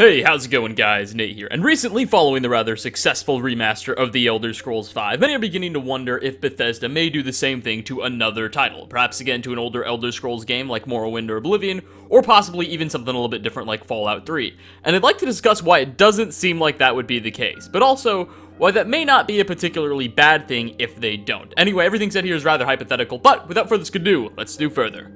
Hey, how's it going guys? Nate here, and recently following the rather successful remaster of The Elder Scrolls V, many are beginning to wonder if Bethesda may do the same thing to another title, perhaps again to an older Elder Scrolls game like Morrowind or Oblivion, or possibly even something a little bit different like Fallout 3. And I'd like to discuss why it doesn't seem like that would be the case, but also why that may not be a particularly bad thing if they don't. Anyway, everything said here is rather hypothetical, but without further ado, let's do further.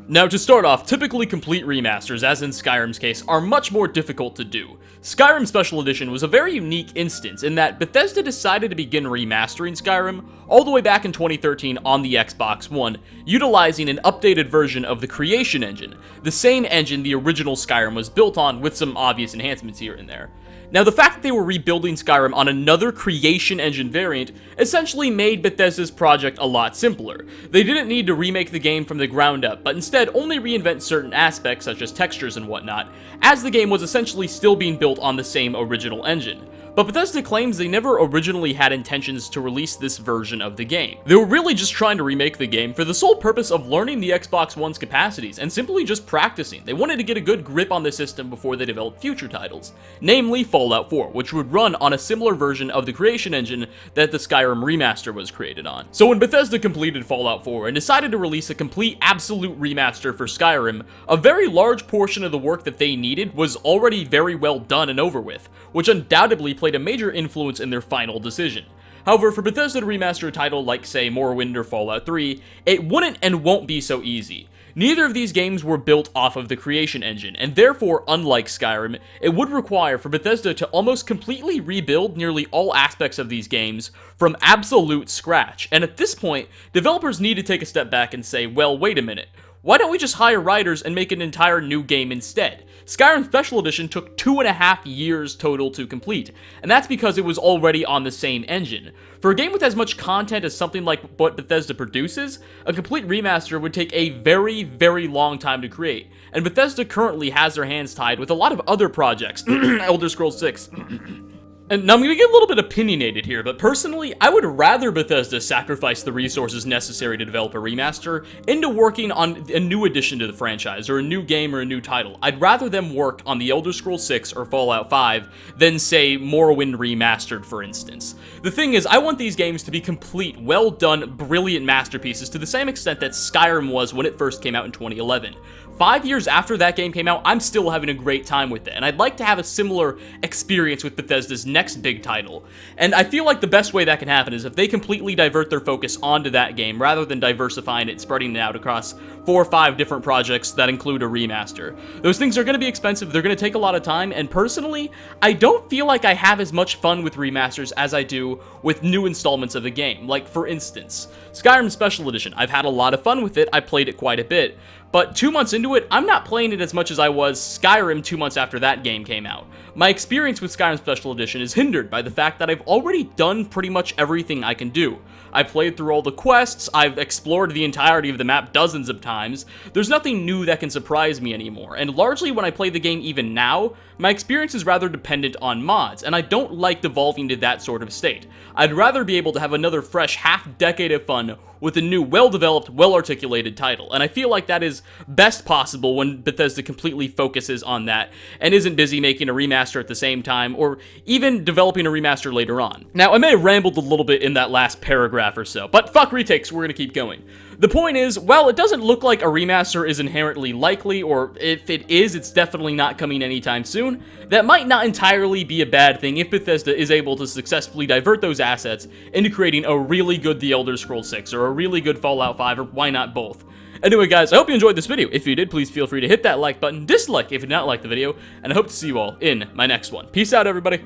Now, to start off, typically complete remasters, as in Skyrim's case, are much more difficult to do. Skyrim Special Edition was a very unique instance in that Bethesda decided to begin remastering Skyrim all the way back in 2013 on the Xbox One, utilizing an updated version of the Creation Engine, the same engine the original Skyrim was built on, with some obvious enhancements here and there. Now, the fact that they were rebuilding Skyrim on another Creation Engine variant essentially made Bethesda's project a lot simpler. They didn't need to remake the game from the ground up, but instead only reinvent certain aspects such as textures and whatnot, as the game was essentially still being built on the same original engine. But Bethesda claims they never originally had intentions to release this version of the game. They were really just trying to remake the game for the sole purpose of learning the Xbox One's capacities and simply just practicing. They wanted to get a good grip on the system before they developed future titles, namely Fallout 4, which would run on a similar version of the Creation Engine that the Skyrim remaster was created on. So when Bethesda completed Fallout 4 and decided to release a complete absolute remaster for Skyrim, a very large portion of the work that they needed was already very well done and over with, which undoubtedly played a major influence in their final decision. However, for Bethesda to remaster a title like, say, Morrowind or Fallout 3, it wouldn't and won't be so easy. Neither of these games were built off of the Creation Engine, and therefore, unlike Skyrim, it would require for Bethesda to almost completely rebuild nearly all aspects of these games from absolute scratch. And at this point, developers need to take a step back and say, well, wait a minute. Why don't we just hire writers and make an entire new game instead? Skyrim Special Edition took 2.5 years total to complete, and that's because it was already on the same engine. For a game with as much content as something like what Bethesda produces, a complete remaster would take a very, very long time to create, and Bethesda currently has their hands tied with a lot of other projects, Elder Scrolls 6, And now I'm going to get a little bit opinionated here, but personally, I would rather Bethesda sacrifice the resources necessary to develop a remaster into working on a new addition to the franchise, or a new game or a new title. I'd rather them work on the Elder Scrolls 6 or Fallout 5 than, say, Morrowind Remastered, for instance. The thing is, I want these games to be complete, well-done, brilliant masterpieces to the same extent that Skyrim was when it first came out in 2011. 5 years after that game came out, I'm still having a great time with it, and I'd like to have a similar experience with Bethesda's next big title. And I feel like the best way that can happen is if they completely divert their focus onto that game, rather than diversifying it, spreading it out across 4 or 5 different projects that include a remaster. Those things are going to be expensive, they're going to take a lot of time, and personally, I don't feel like I have as much fun with remasters as I do with new installments of a game. Like, for instance, Skyrim Special Edition. I've had a lot of fun with it, I played it quite a bit. But 2 months into it, I'm not playing it as much as I was Skyrim 2 months after that game came out. My experience with Skyrim Special Edition is hindered by the fact that I've already done pretty much everything I can do. I played through all the quests, I've explored the entirety of the map dozens of times. There's nothing new that can surprise me anymore, and largely when I play the game even now, my experience is rather dependent on mods, and I don't like devolving to that sort of state. I'd rather be able to have another fresh half-decade of fun with a new, well-developed, well-articulated title, and I feel like that is best possible when Bethesda completely focuses on that, and isn't busy making a remaster at the same time, or even developing a remaster later on. Now, I may have rambled a little bit in that last paragraph or so, but fuck retakes, we're gonna keep going. The point is, while it doesn't look like a remaster is inherently likely, or if it is, it's definitely not coming anytime soon, that might not entirely be a bad thing if Bethesda is able to successfully divert those assets into creating a really good The Elder Scrolls 6, or a really good Fallout 5, or why not both. Anyway guys, I hope you enjoyed this video. If you did, please feel free to hit that like button, dislike if you did not like the video, and I hope to see you all in my next one. Peace out, everybody.